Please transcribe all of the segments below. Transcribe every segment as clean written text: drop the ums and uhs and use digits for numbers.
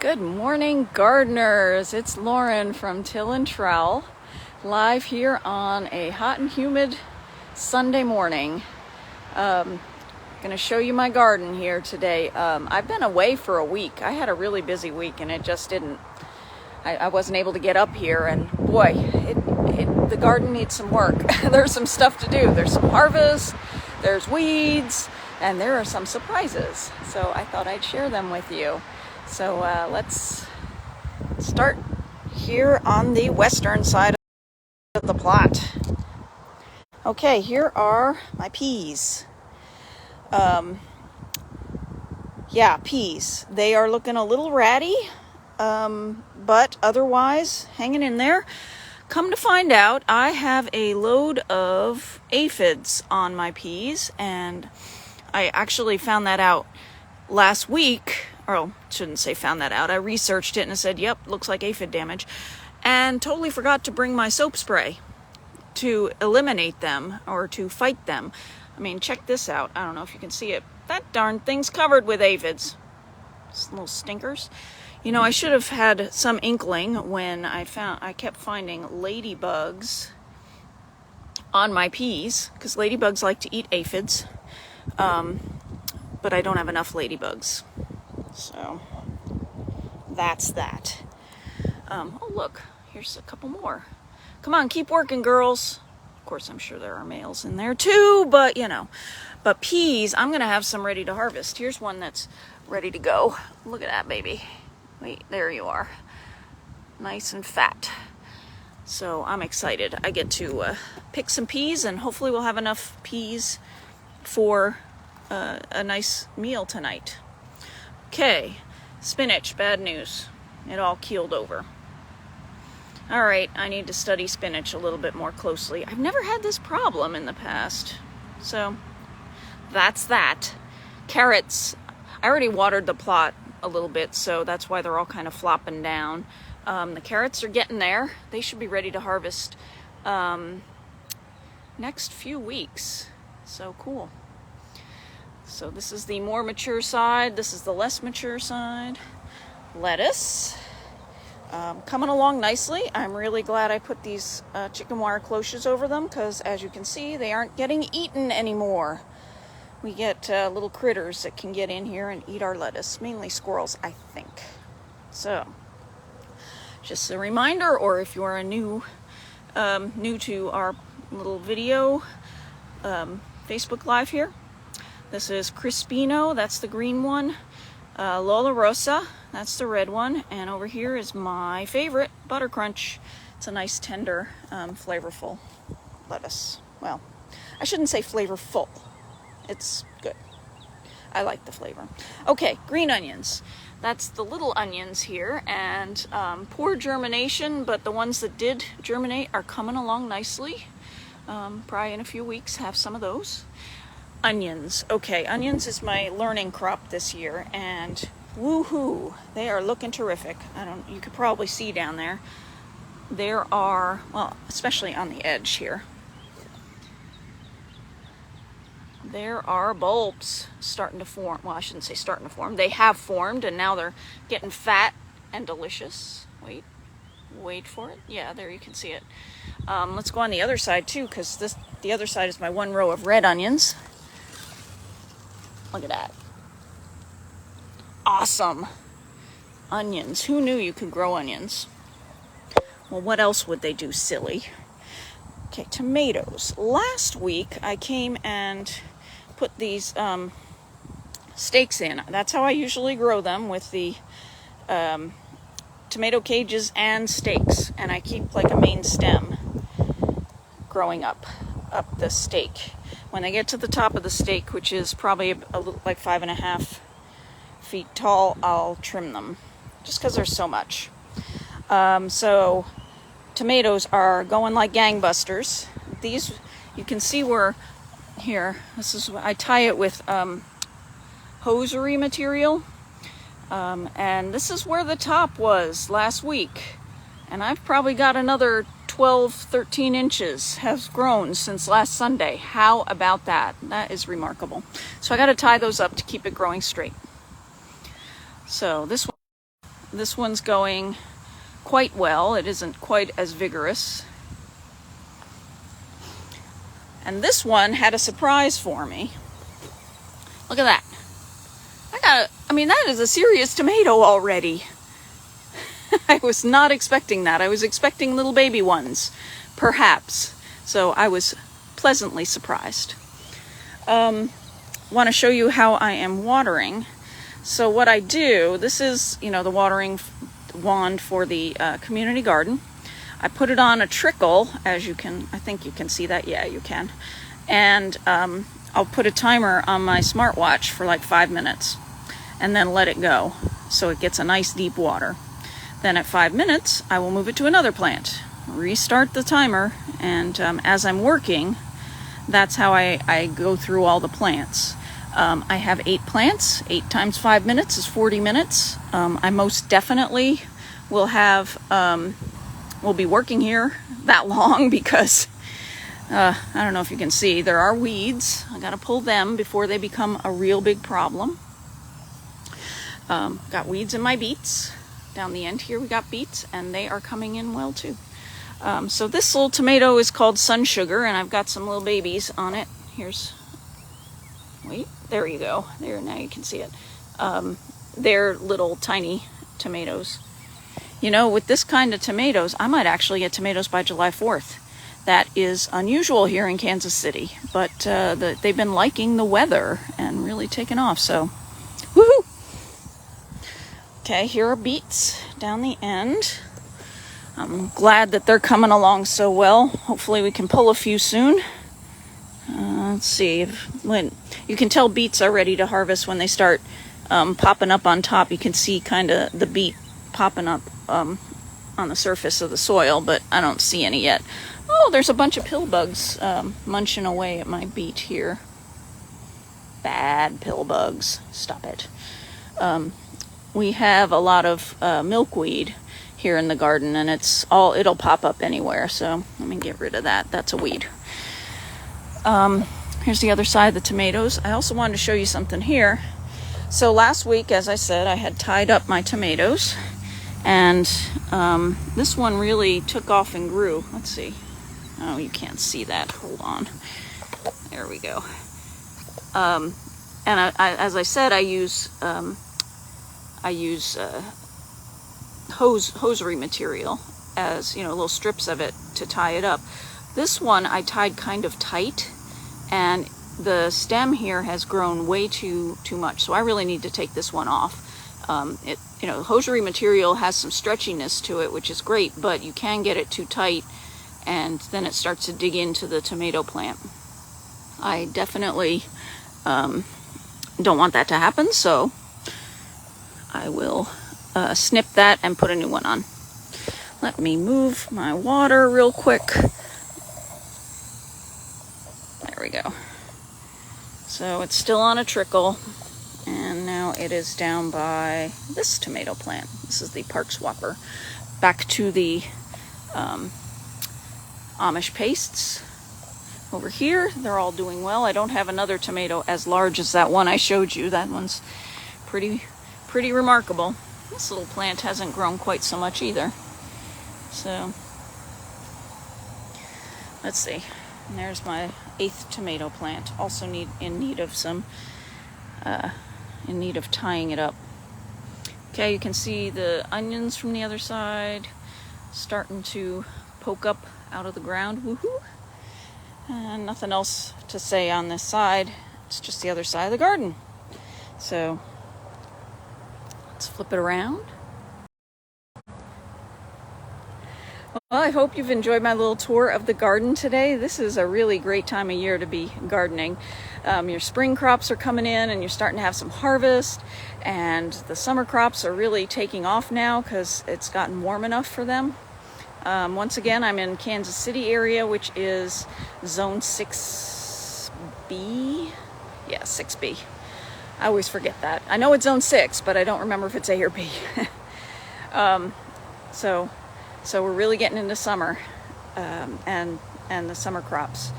Good morning, gardeners. It's Lauren from Till and Trowel, live here on a hot and humid Sunday morning. Going to show you my garden here today. I've been away for a week. I had a really busy week and it just didn't, I wasn't able to get up here, and boy, the garden needs some work. There's some stuff to do. There's some harvest, there's weeds, and there are some surprises. So I thought I'd share them with you. So let's start here on the western side of the plot. Okay, here are my peas. Peas. They are looking a little ratty, but otherwise hanging in there. Come to find out, I have a load of aphids on my peas, and I actually found that out last week. Or shouldn't say found that out. I researched it and it said, yep, looks like aphid damage. And totally forgot to bring my soap spray to eliminate them or to fight them. I mean, check this out. I don't know if you can see it. That darn thing's covered with aphids. Just little stinkers. You know, I should have had some inkling when I kept finding ladybugs on my peas, because ladybugs like to eat aphids. But I don't have enough ladybugs. So that's that. Oh, look, here's a couple more. Come on, keep working, girls. Of course, I'm sure there are males in there too, but you know. But peas, I'm going to have some ready to harvest. Here's one that's ready to go. Look at that, baby. Wait, there you are. Nice and fat. So I'm excited. I get to pick some peas, and hopefully we'll have enough peas for a nice meal tonight. Okay, spinach, bad news. It all keeled over. All right, I need to study spinach a little bit more closely. I've never had this problem in the past. So that's that. Carrots, I already watered the plot a little bit, so that's why they're all kind of flopping down. The carrots are getting there. They should be ready to harvest next few weeks. So cool. So this is the more mature side. This is the less mature side. Lettuce. Coming along nicely. I'm really glad I put these chicken wire cloches over them, because as you can see, they aren't getting eaten anymore. We get little critters that can get in here and eat our lettuce. Mainly squirrels, I think. So, just a reminder, or if you are new to our little video Facebook Live here, this is Crispino, that's the green one. Lolla Rosa, that's the red one. And over here is my favorite, Buttercrunch. It's a nice, tender, flavorful lettuce. Well, I shouldn't say flavorful. It's good. I like the flavor. Okay, green onions. That's the little onions here. And poor germination, but the ones that did germinate are coming along nicely. Probably in a few weeks, have some of those. Onions. Okay, onions is my learning crop this year, and woohoo, they are looking terrific. You could probably see down there. There are, well, especially on the edge here, there are bulbs starting to form. Well, I shouldn't say starting to form. They have formed, and now they're getting fat and delicious. Wait for it. Yeah, there you can see it. Let's go on the other side too, because the other side is my one row of red onions. Look at that. Awesome. Onions. Who knew you could grow onions? Well, what else would they do, silly? Okay, tomatoes. Last week, I came and put these stakes in. That's how I usually grow them, with the tomato cages and stakes. And I keep like a main stem growing up the stake. When I get to the top of the stake, which is probably a little, like 5.5 feet tall, I'll trim them, just because there's so much. So tomatoes are going like gangbusters. These, you can see where, here, this is, I tie it with hosiery material, and this is where the top was last week, and I've probably got another 12-13 inches has grown since last Sunday. How about that? That is remarkable. So I got to tie those up to keep it growing straight. So this one, this one's going quite well. It isn't quite as vigorous. And this one had a surprise for me. Look at that. I mean, that is a serious tomato already. I was not expecting that. I was expecting little baby ones, perhaps. So I was pleasantly surprised. Want to show you how I am watering. So what I do, this is, you know, the watering wand for the community garden. I put it on a trickle, as you can, I think you can see that. Yeah, you can. And I'll put a timer on my smartwatch for like 5 minutes and then let it go so it gets a nice deep water. Then at 5 minutes, I will move it to another plant, restart the timer, and as I'm working, that's how I go through all the plants. I have 8 plants. 8 times 5 minutes is 40 minutes. I most definitely will have, will be working here that long because I don't know if you can see, there are weeds. I gotta pull them before they become a real big problem. Got weeds in my beets. Down the end here we got beets, and they are coming in well too. So this little tomato is called Sun Sugar, and I've got some little babies on it. Here's, wait, there you go. There, now you can see it. They're little tiny tomatoes. You know, with this kind of tomatoes, I might actually get tomatoes by July 4th. That is unusual here in Kansas City, but they've been liking the weather and really taken off, so woohoo! Okay, here are beets down the end. I'm glad that they're coming along so well. Hopefully we can pull a few soon. Let's see, when you can tell beets are ready to harvest when they start popping up on top. You can see kind of the beet popping up on the surface of the soil, but I don't see any yet. Oh, there's a bunch of pill bugs munching away at my beet here. Bad pill bugs. Stop it. We have a lot of milkweed here in the garden, and it'll pop up anywhere, so let me get rid of that. That's a weed. Here's the other side of the tomatoes. I also wanted to show you something here. So last week, as I said, I had tied up my tomatoes, and this one really took off and grew. Let's see. Oh, you can't see that. Hold on. There we go. And as I said, I use hosiery material, as you know, little strips of it to tie it up. This one I tied kind of tight, and the stem here has grown way too much, so I really need to take this one off. You know, hosiery material has some stretchiness to it, which is great, but you can get it too tight, and then it starts to dig into the tomato plant. I definitely don't want that to happen, so I will snip that and put a new one on. Let me move my water real quick. There we go. So it's still on a trickle, and now it is down by this tomato plant. This is the Parks Whopper. Back to the Amish pastes. Over here, they're all doing well. I don't have another tomato as large as that one I showed you. That one's pretty remarkable. This little plant hasn't grown quite so much either. So, let's see. And there's my 8th tomato plant. Also in need of tying it up. Okay, you can see the onions from the other side starting to poke up out of the ground. Woohoo! And nothing else to say on this side. It's just the other side of the garden. So let's flip it around. Well, I hope you've enjoyed my little tour of the garden today. This is a really great time of year to be gardening. Your spring crops are coming in and you're starting to have some harvest, and the summer crops are really taking off now because it's gotten warm enough for them. Once again, I'm in Kansas City area, which is zone 6B. Yeah, 6B. I always forget that. I know it's zone 6, but I don't remember if it's A or B. So we're really getting into summer, and the summer crops.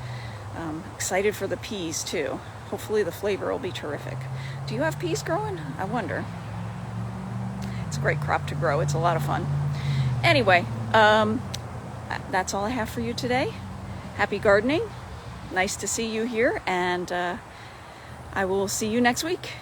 Excited for the peas too. Hopefully the flavor will be terrific. Do you have peas growing? I wonder. It's a great crop to grow. It's a lot of fun. Anyway, that's all I have for you today. Happy gardening. Nice to see you here, and I will see you next week.